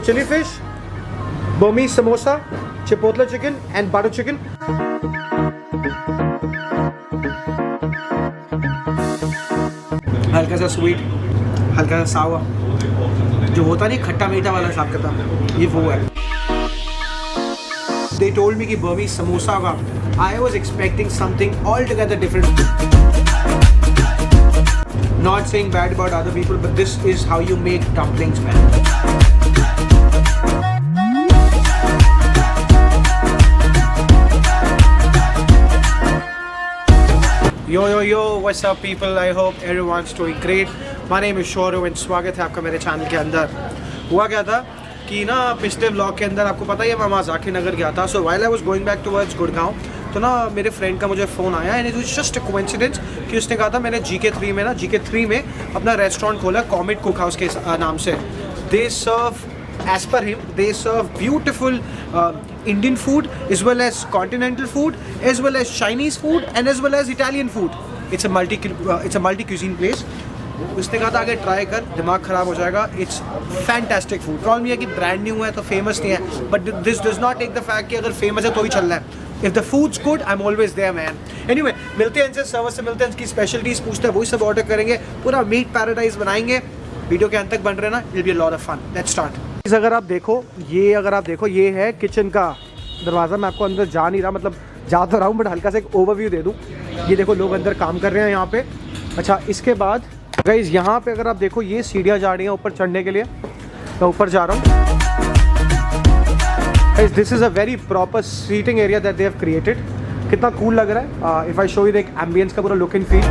chili fish, Burmese samosa, chipotle chicken and butter chicken. हल्का सा sweet, हल्का सा सावा, जो होता नहीं खट्टा मीठा वाला हिसाब का था, ये वो है. They told me कि Burmese samosa होगा. I was expecting something altogether different. Not saying bad about other people, but this is how you make dumplings, man. Yo, what's up people? I hope everyone's doing great. My name is Shoru and स्वागत है आपका मेरे channel के अंदर. हुआ क्या था कि ना पिछले व्लॉग के अंदर आपको पता ही है मैं वहाँ जाकिर नगर गया था. सो while I was going back towards Gurgaon, तो ना मेरे फ्रेंड का मुझे फ़ोन आया and it was just a coincidence कि उसने कहा था मैंने GK3 में अपना रेस्टोरेंट खोला कॉमेट कुक हाउस के नाम से. दे सर्व as per him, they serve beautiful Indian food as well as continental food as well as Chinese food and as well as Italian food. It's a multi cuisine place. उसने कहा था आगे try कर, दिमाग ख़राब हो जाएगा. It's fantastic food. प्रॉब्लम ये है कि ब्रांड न्यू है तो फेमस नहीं है, but this does not take the fact कि अगर फेमस है तो ही चल रहा है. If the food's good I am always there man. Anyway, मिलते हैं इनसे, सर्वर से मिलते हैं, इनकी स्पेशलिटीज़ पूछते हैं, वही सब ऑर्डर करेंगे, पूरा मीट पैराडाइज बनाएंगे. वीडियो के अंत तक बन रहे ना, it will be a lot of fun. Let's start. अगर आप देखो ये है किचन का दरवाज़ा. मैं आपको अंदर जा नहीं रहा, मतलब जा तो रहा हूँ बट हल्का सा एक ओवरव्यू दे दूँ. ये देखो लोग अंदर काम कर रहे हैं यहाँ पे. अच्छा, इसके बाद गाइस यहाँ पे अगर आप देखो ये सीढ़ियाँ जा रही हैं ऊपर चढ़ने के लिए. मैं ऊपर जा रहा हूँ. Guys this is a very proper seating area that they have created. कितना कूल लग रहा है. If I show you the ambience का पूरा लुक एंड फील.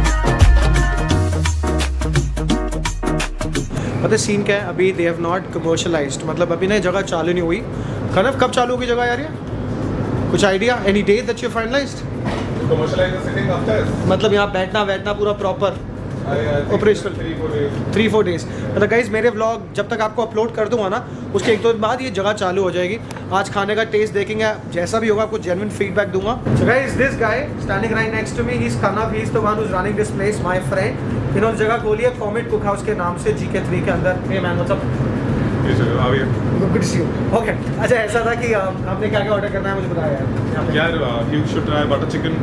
मतलब सीन क्या है, अभी दे हैव नॉट कमर्शलाइज्ड, मतलब अभी ना जगह चालू नहीं हुई. कनव कब चालू होगी जगह यार? ये कुछ idea, any date that you finalised? मतलब यहाँ बैठना पूरा प्रॉपर ऑपरेशनल 3-4 डेज. मतलब गाइस मेरे व्लॉग जब तक आपको अपलोड कर दूंगा ना, उसके 1-2 दिन बाद ये जगह चालू हो जाएगी. आज खाने का टेस्ट देखेंगे, जैसा भी होगा आपको जेन्युइन फीडबैक दूंगा. So guys this guy standing right next to me, he is Kanav, he is the one who is running this place, my friend. इन्होंने जगह खोली है कॉमेट कुक हाउस के नाम से GK3 के अंदर. Hey man, what's up? Good to see you. Okay, अच्छा ऐसा था कि हमने क्या ऑर्डर करना है मुझे बताया यार. You should try butter chicken.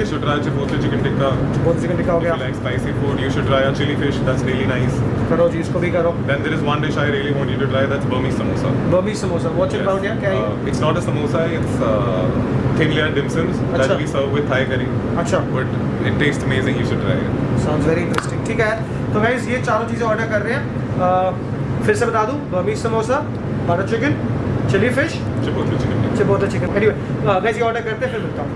You should try chipotle chicken tikka. Chipotle chicken tikka हो गया. If you like spicy food, you should try a chili fish. That's really nice. करो जी, इसको भी करो. Then there is one dish I really want you to try. That's Burmese samosa. Burmese samosa. What's it about? क्या है? It's not a samosa. It's thin layer dim sums that we serve with Thai curry. अच्छा. But it tastes amazing. You should try it. Sounds very interesting. ठीक है, तो guys ये चारों चीज़ें order कर रहे हैं. फिर से बता दूं, Burmese samosa, butter chicken, chili fish, Chipotle chicken. Anyway, guys ये ऑर्डर करते हैं, फिर मिलता हूँ.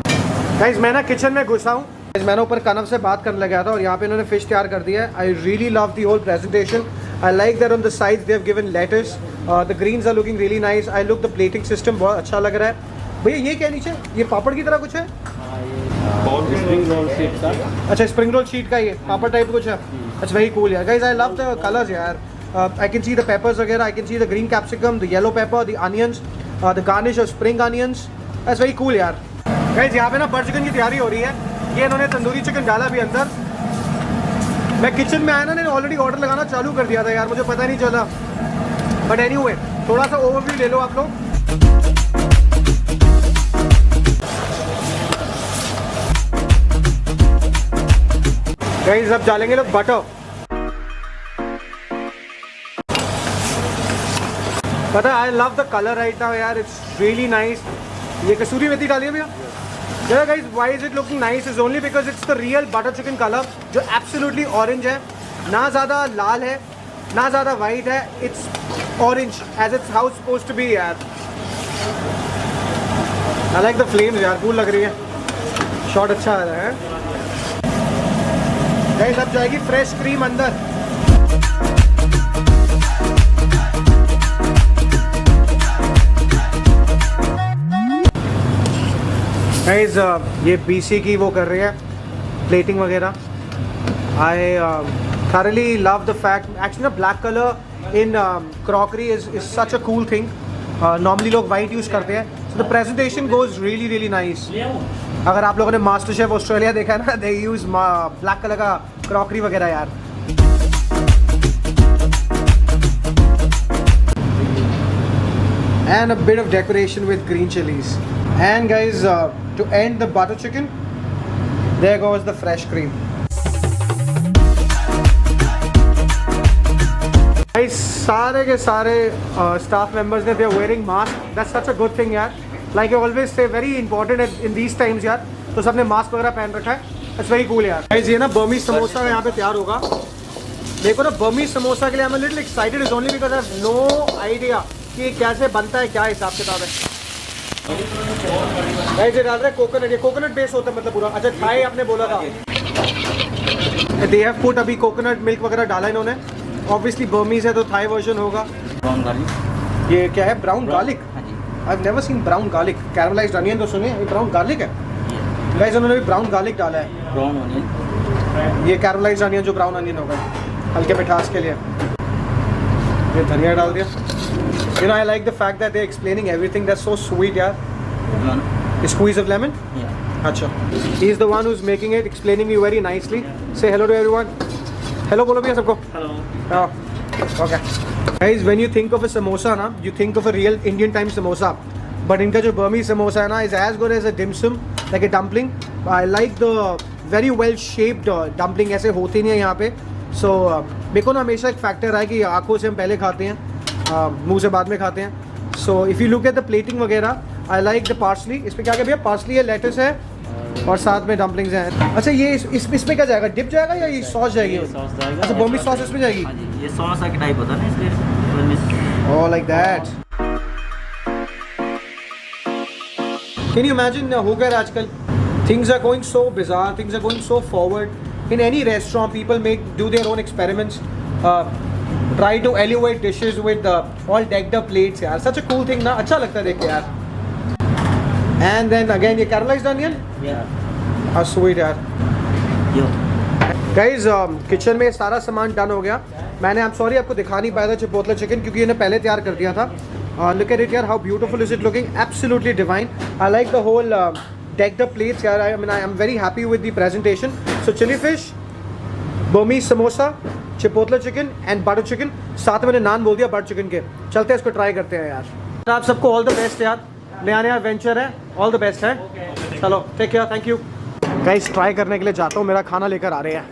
गाइस मैं ना किचन में घुसा हूँ. मैंने ऊपर कनव से बात करने लगा था और यहाँ पे इन्होंने फिश तैयार कर दिया है. I really love the whole presentation. I like that on the sides they have given lettuce. The greens are looking really nice. I look the plating system बहुत अच्छा लग रहा है. भैया ये क्या नीचे, ये पापड़ की तरह कुछ है? स्प्रिंग रोल शीट का. अच्छा, स्प्रिंग रोल शीट का ये पापड़ टाइप कुछ है. अच्छा, वेरी कूल यार. Guys I love the colours यार. I can see the peppers वगैरह. I can see the green capsicum, the yellow pepper, the onions, the garnish of spring onions. That's very cool यार. Guys यहाँ पे ना butter chicken की तैयारी हो रही है. ये इन्होंने तंदूरी चिकन डाला भी अंदर. मैं किचन में आया ना, मैंने ऑलरेडी ऑर्डर लगाना चालू कर दिया था यार, मुझे पता नहीं चला. बट एनीवे, थोड़ा सा ओवरव्यू ले लो आप लोग. Guys अब डालेंगे लोग बटर. पता है, I love the colour right now यार. It's really nice. ये कसूरी मेथी डाली है भैया. Yeah guys, why is it looking nice is only because it's the real butter chicken color, जो absolutely orange है. ना ज़्यादा लाल है, ना ज़्यादा वाइट है. It's orange as it's how it's supposed to be यार. I like the flames यार, cool लग रही है. शॉट अच्छा आ रहा है. Guys अब जाएगी फ्रेश क्रीम अंदर. गाइस ये BC की वो कर रहे हैं प्लेटिंग वगैरह. आई thoroughly love the fact actually ना black colour in crockery is such a cool thing. Normally लोग वाइट यूज़ करते हैं. So the presentation goes really really nice. अगर आप लोगों ने मास्टर शेफ ऑस्ट्रेलिया देखा है ना, दे यूज़ ब्लैक कलर का क्रॉकरी वगैरह यार. and a bit of decoration with green chilies. And guys, to end the butter chicken, there goes the fresh cream. Guys, सारे के सारे staff members they are wearing mask. That's such a good thing यार. Like I always say, very important in these times यार. तो सबने mask वगैरह पहन रखा है. That's very cool यार. Guys, ये ना बर्मी समोसा यहाँ पे तैयार होगा. देखो ना बर्मी समोसा के लिए I'm a little excited is only because I have no idea कि कैसे बनता है, क्या हिसाब किताब है. गाइस ये डाल रहे हैं कोकोनट, ये कोकोनट बेस होता है मतलब पूरा. अच्छा थाई आपने बोला था. They have put अभी कोकोनट मिल्क वगैरह डाला इन्होंने. Obviously बर्मीज है तो थाई वर्जन होगा. Brown garlic. ये क्या है? Brown garlic. हाँ जी. I've never seen brown garlic. Caramelized onion तो सुनिए, ये ब्राउन गार्लिक है. गाइस उन्होंने भी ब्राउन गार्लिक डाला है. Brown onion. ये कैरमलाइज्ड अनियन जो ब्राउन अनियन होगा हल्के मिठास के लिए. ये धनिया डाल दिया. You know I like the fact that they're explaining everything. That's so sweet यार. A squeeze of lemon. Yeah. अच्छा. He is the one who's making it, explaining you very nicely. Say hello to everyone. Hello बोलो भैया सबको. Hello. Oh. Okay. Guys, when you think of a samosa ना, you think of a real Indian time samosa. But इनका जो Burmese samosa है ना is as good as a dim sum, like a dumpling. I like the very well shaped dumpling. ऐसे होते नहीं है यहाँ पे. So मेरे को ना हमेशा एक फैक्टर है कि आँखों से हम पहले खाते हैं, मुंह से बाद में खाते हैं. So if you look at the plating वगैरह, I like the parsley. इस पे क्या क्या भैया? parsley है, lettuce है और साथ में dumplings हैं. अच्छा ये इसमें क्या जाएगा? डिप जाएगा या ये सॉस जाएगी? सॉस जाएगा. अच्छा बॉम्बे सॉस इसमें जाएगी. हाँ जी. ये समोसा के टाइप होता है ना इसलिए. Oh, like that. Can you imagine हो गया आजकल? Things are going so bizarre. Things are going so forward. In any restaurant, people do their own experiments. Try to elevate dishes with all decked up plates. यार, such a cool thing ना. अच्छा लगता है देख के यार. And then again ये caramelized onion. Yeah. How sweet यार. Yo. Guys, किचन में सारा सामान डन हो गया. मैंने I'm sorry आपको दिखा नहीं पाया था चिपोटला चिकन क्योंकि इन्हें पहले तैयार कर दिया था. Look at it यार, how beautiful is it looking? Absolutely divine. I like the whole decked up plates यार. I mean I am very happy with the presentation. So chili fish, Burmese samosa, chipotle chicken and butter chicken. साथ में मैंने नान बोल दिया butter chicken के. चलते हैं इसको ट्राई करते हैं यार. आप सबको ऑल द बेस्ट यार. नया वेंचर है, ऑल द बेस्ट है. चलो take care, thank you. Guys try करने के लिए जाता हूँ, मेरा खाना लेकर आ रहे हैं.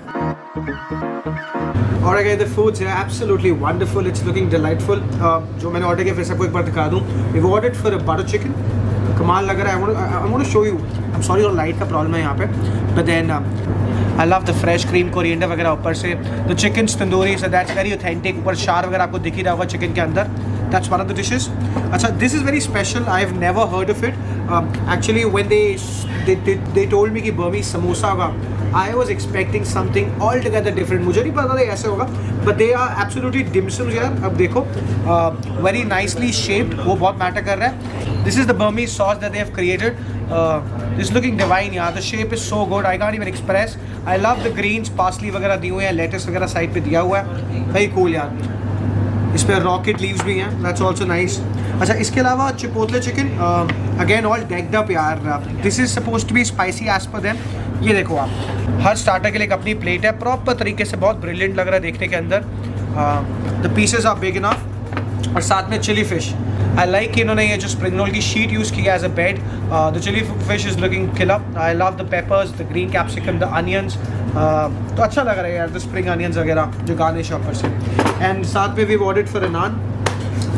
Alright guys, the foods are absolutely wonderful. It's looking delightful. जो मैंने ऑर्डर किया फिर सबको एक बार दिखा दूँ. We've ordered for a butter chicken. कमाल लग रहा है. I want to show you. I'm sorry और लाइट का प्रॉब्लम है यहाँ पे. But then I love the fresh cream coriander वगैरह ऊपर से. The chicken's tandoori, so that's very authentic. ऊपर शार वगैरह आपको दिख ही रहा होगा चिकन के अंदर. That's one of the dishes. अच्छा, this is very special. I've never heard of it. Actually, when they told me कि Burmese samosa होगा, I was expecting something altogether different. मुझे नहीं पता था ऐसे होगा. But they are absolutely dim sums यार. अब देखो, very nicely shaped. वो बहुत matter कर रहा है. This is the Burmese sauce that they have created. This is looking divine यार. The shape is so good. I can't even express. I love the greens, parsley वगैरह दिए हुए हैं, lettuce वगैरह साइड पे दिया हुआ है. Very cool यार. इस पर रॉकेट लीव्स भी हैं. That's also nice. अच्छा इसके अलावा chipotle chicken again all decked up यार. This is suppose to be spicy as per them. ये देखो आप, हर स्टार्टर के लिए एक अपनी प्लेट है. प्रॉपर तरीके से बहुत ब्रिलियंट लग रहा है देखने के अंदर. The pieces are big enough. और साथ में चिली फिश. आई लाइक इन्होंने ये जो स्प्रिंग रोल की शीट यूज़ की as a bed. The chilli fish is looking killer. I love the peppers, the green capsicum, the onions. तो अच्छा लग रहा है यार, द स्प्रिंग अनियंस वगैरह जो गार्निश है ऊपर से. एंड साथ में we ordered for a naan.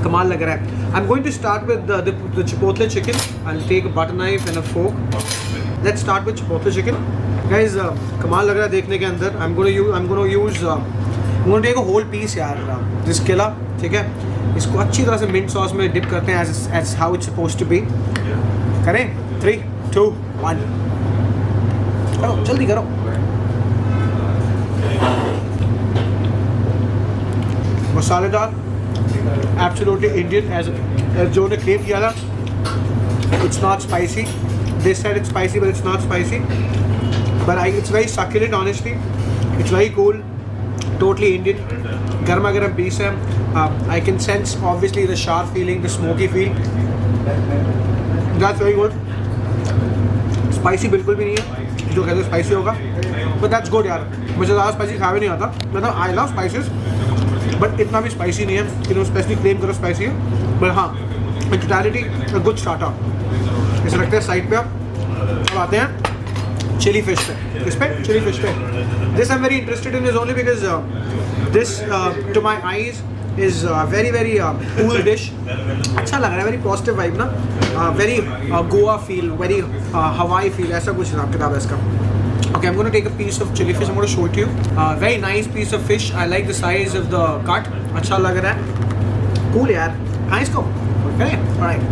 कमाल लग रहा है. I am going to start with the chipotle chicken. I will take a butter knife and a fork. Let's start with chipotle chicken. Guys कमाल लग रहा है देखने के अंदर. I am gonna use take a whole piece यार. This केला, ठीक है. इसको अच्छी तरह से मिंट सॉस में डिप करते हैं as how it's supposed to be. करें 3, 2, 1. करो जल्दी करो. मसालेदार, एब्सोल्युटली इंडियन एज जो ने क्लेम किया था. It's not spicy. They said it's spicy, but it's not spicy. But it's very succulent, honestly. It's very cool. Totally Indian. Garma garam piece है. I can sense obviously the sharp feeling, the smoky feel. That's very good. Spicy बिल्कुल भी नहीं है. जो कहते हैं spicy होगा. But that's good यार. मुझे ज़्यादा spicy खा भी नहीं आता. मतलब I love spices. But इतना भी spicy नहीं है कि तुम स्पेशली क्लेम करो spicy है. But हाँ, in totality a good starter. इसे रखते हैं साइड पे। अब आते हैं चिली फिश पे। किस पे? चिली फिश पे। This I am very interested in is only because this to my eyes is very very cool dish. अच्छा लग रहा है, वेरी पॉजिटिव वाइब ना, very Goa feel, very Hawaii feel, ऐसा कुछ हिसाब किताब है इसका। Okay, I'm going to take a piece of chili fish. I'm going to show it to you. Very nice piece of fish. I like the size of the cut. अच्छा लग रहा है. Cool यार. हाँ इसको. Okay. Alright.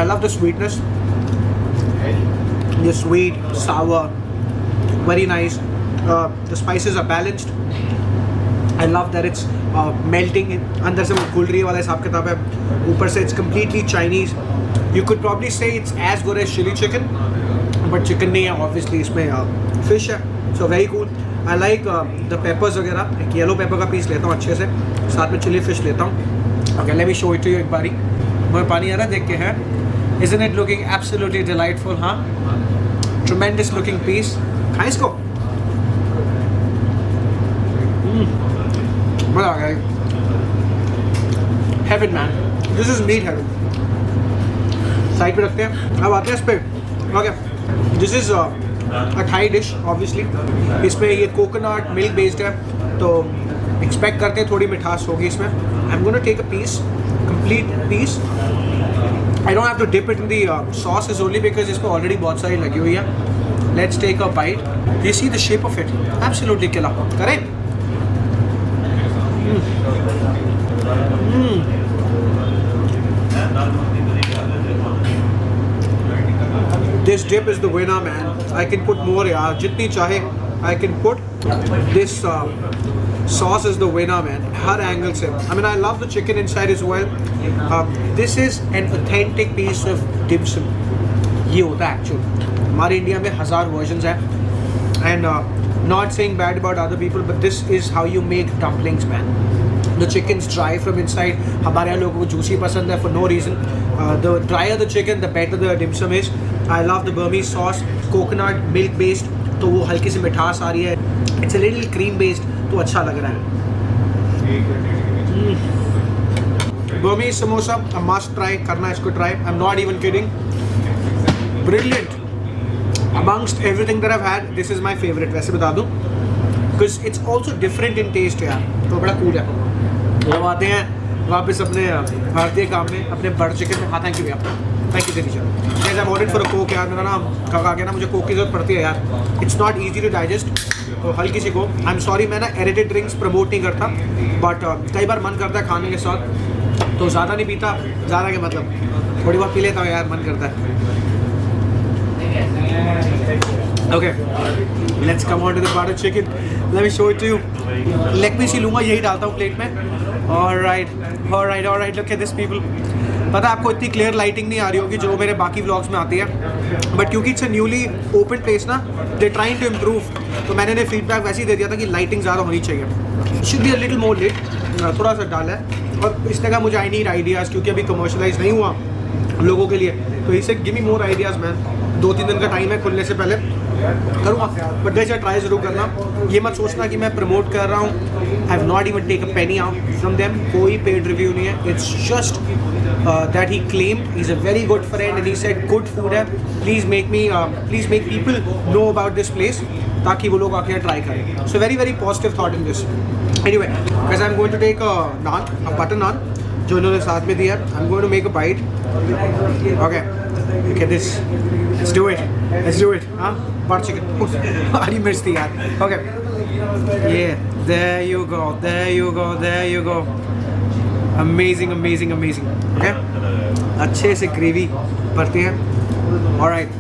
I love the sweetness. The sweet, sour, very nice. The spices are balanced. I love that it's melting. अंदर से वो घुल रही है वाला हिसाब किताब है. ऊपर से it's completely Chinese. You could probably say it's as good as chili chicken, but chicken नहीं है obviously, इसमें fish है, so very cool. I like the peppers वगैरह. एक yellow pepper का पीस लेता हूँ अच्छे से, साथ में chili fish लेता हूँ. Okay, let me show it to you एक बारी. मुझे पानी आ रहा है देख के है. Isn't it looking absolutely delightful? हाँ, tremendous looking piece. खाएं इसको. मज़ा आ गया. Heaven man, this is meat heaven. Side पे रखते हैं. अब आते हैं इस पे. Okay, this is a Thai dish obviously. इसमें ये कोकोनट मिल्क बेस्ड है, तो एक्सपेक्ट करते हैं थोड़ी मिठास होगी इसमें. I am gonna take a piece, complete piece. I don't have to dip it in the sauce is only because इस पर ऑलरेडी बहुत सारी लगी हुई है. Let's take a bite. You see the shape of it, absolutely killer. करें. This dip is the winner, man. I can put more, yaar. Jitni chahe, I can put. This sauce is the winner, man. Har angle se. I mean, I love the chicken inside as well. This is an authentic piece of dim sum. ये होता है actual. हमारे India में 1000 versions हैं. And not saying bad about other people, but this is how you make dumplings, man. The chicken's dry from inside. हमारे यहाँ लोगों को juicy पसंद है for no reason. The drier the chicken, the better the dim sum is. I love the Burmese sauce, coconut milk based, तो वो हल्की सी मिठास आ रही है. It's a little cream based, तो अच्छा लग रहा है. Burmese samosa, a must try. करना इसको try. I'm not even kidding. Brilliant. Amongst everything that I've had, this is my favorite. वैसे बता दूँ, because it's also different in taste यार, तो बड़ा cool है. अब आते हैं वापस अपने भारतीय काम में, अपने बटर चिकन में. हाँ, थैंक यू भैया, thank you teacher. Guys, I ordered for a Coke यार. मेरा नाम कहा गया ना, मुझे कोक की जरूरत पड़ती है यार. It's not easy to digest, तो हल्की सी कोक. आई एम सॉरी, मैं ना एडिटेड ड्रिंक्स प्रमोट नहीं करता, बट कई बार मन करता है खाने के साथ, तो ज़्यादा नहीं पीता. ज़्यादा के मतलब थोड़ी बहुत पी लेता हूँ यार, मन करता है. Okay, let's come on to the butter chicken. Let me show it to you. Leg piece ही लूँगा, यही डालता हूँ प्लेट में. Alright, look at this people. पता है आपको इतनी क्लियर लाइटिंग नहीं आ रही होगी जो मेरे बाकी व्लॉग्स में आती है, बट क्योंकि it's a newly open place ना, दे ट्राइंग टू इम्प्रूव, तो मैंने ने फीडबैक वैसे ही दे दिया था कि लाइटिंग ज़्यादा होनी चाहिए. Should be a little more lit. थोड़ा सा डाला है, और इसने कहा मुझे आई नीड आइडियाज़, क्योंकि अभी कमर्शलाइज नहीं हुआ लोगों के लिए, तो इसे गिव मी मोर आइडियाज़ मैन. 2-3 दिन का टाइम है खुलने से पहले, करूँगा. बट गाइस, ट्राई ज़रूर करना. ये मत सोचना कि मैं प्रमोट कर रहा हूँ. I have not even take a penny out from them. कोई पेड रिव्यू नहीं है. It's just that he claimed. He's a very good friend and he said good food है, please make people know about this place, ताकि वो लोग आके try करें. So very very positive thought in this. Anyway, guys, I'm going to take a naan, a butter naan, जो इन्होंने साथ में दिया. I'm going to make a bite. Okay, look at this. Let's do it. हाँ, butter chicken. हरी मिर्च थी यार. Okay, yeah, there you go. Amazing. Okay, अच्छे से ग्रेवी भरते हैं. Alright,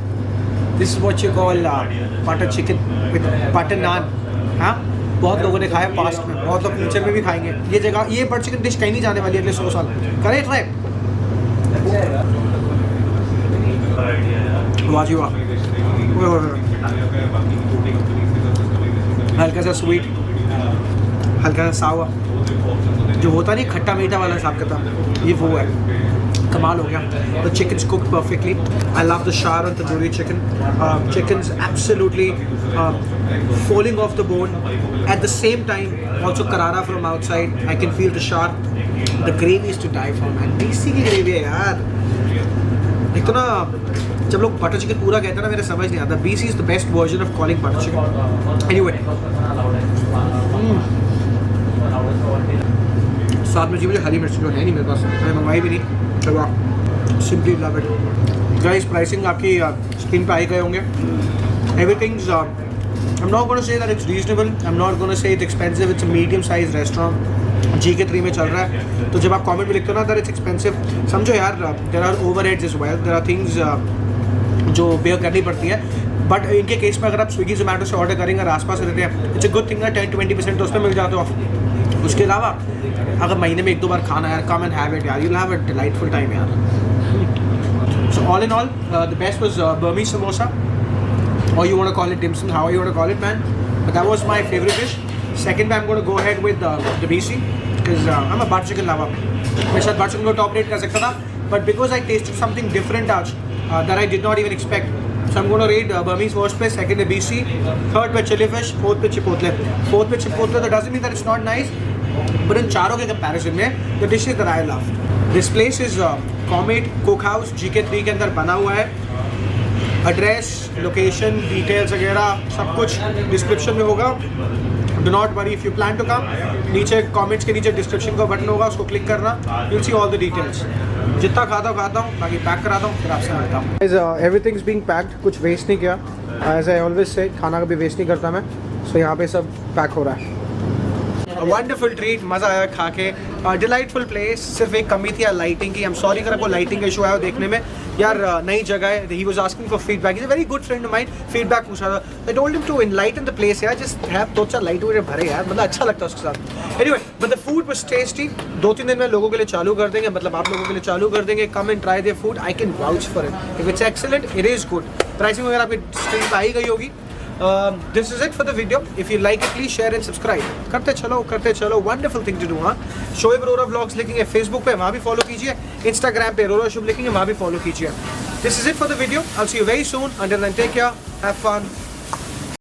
this is what you call butter chicken with butter naan. हाँ, बहुत लोगों ने खाया पास्ट में, बहुत लोग फ्यूचर में भी खाएंगे. ये जगह, ये बटर चिकन डिश कहीं नहीं जाने वाली है अगले 100 साल. करें ट्राई. वाह, हल्का सा स्वीट, हल्का सा सावा, जो होता नहीं खट्टा मीठा वाला हिसाब का था, ये वो है. कमाल हो गया. The chicken's cooked perfectly. I love the shar and tandoori chicken. Chicken's absolutely falling off the bone. At the same time, also karara from outside. I can feel the shar. The gravy is to die for, man. देसी की gravy है यार. एक तो ना जब लोग butter chicken पूरा कहते हैं ना, मेरे समझ नहीं आता. BC is the best version of calling butter chicken. Anyway. साथ में जी मुझे हरी मिर्च जो है नहीं मेरे पास, मैंने मंगवाई भी नहीं. चलो simply love it guys. Pricing आपकी स्क्रीन पे आ ही गए होंगे. Everything's I'm not going to say that it's reasonable. I'm not going to say it's expensive. It's a medium sized restaurant. GK3 में चल रहा है. तो जब आप कमेंट में लिखते हो ना that it's expensive, समझो यार there are overheads as well. There are things जो बेयर करनी पड़ती है. बट इनके केस में अगर आप स्विगी जोमेटो से ऑर्डर करेंगे और आसपास रहते हैं, इट्स अ गुड थिंग ना 10-20% तो उसमें मिल जाते हो. उसके अलावा अगर महीने में 1-2 बार खाना यार, कम एंड हैव इट यार, you will have a delightful time यार. So all in all the best was Burmese samosa, or you want to call it dim sum, however you want to call it, man. But that was my favorite dish. Second, I'm going to go ahead with the BC because I'm a butter chicken lover. मैं शायद butter chicken को top rate कर सकता था, but because I tasted something different आज that I did not even expect, so I'm going to rate Burmese first place, second the BC, third पे chili fish, fourth पे chipotle. Fourth पे chipotle that doesn't mean that it's not nice, but इन चारों के comparison में the dishes that I love. This place is Comet Cookhouse GK3 के अंदर बना हुआ है. एड्रेस, लोकेशन, डिटेल्स वगैरह सब कुछ डिस्क्रिप्शन में होगा. Do not worry if you plan to come. नीचे कमेंट्स के नीचे डिस्क्रिप्शन का बटन होगा, उसको क्लिक करना. You will see all the details. जितना खाता हूँ बाकी पैक कराता हूँ, फिर आपसे मिलता हूँ. Everything is being packed. कुछ वेस्ट नहीं किया. एज आई ऑलवेज से खाना कभी वेस्ट नहीं करता मैं. सो यहाँ पे सब पैक हो रहा है. वंडरफुल ट्रीट, मज़ा आया खा के. Delightful place. सिर्फ एक कमी थी लाइटिंग की. आई एम सॉरी अगर आपको लाइटिंग का इशू आया देखने में यार. नई जगह है. He was asking for feedback. Is a very good friend of mine. Feedback पूछा था. I told him to enlighten the place यार. जस्ट हैव 2-4 लाइट वगैरह भरे यार, मतलब अच्छा लगता है उसके साथ. Anyway but the food was tasty. 2-3 दिन में लोगों के लिए चालू कर देंगे, मतलब आप लोगों के लिए चालू कर देंगे. Come and try their food. I can vouch for it. If it's excellent it is good. Pricing वगैरह आपकी स्क्रीन पर आई गई होगी. This is it for the video. If you like it, please share and subscribe. करते चलो. Wonderful thing to do, हाँ. Shoaib Arora vlogs लिखेंगे Facebook पे, वहाँ भी फॉलो कीजिए. Instagram पे अरोरा शुभ लिखेंगे, वहाँ भी फॉलो कीजिए. This is it for the video. I'll see you very soon. Until then, take care. Have fun.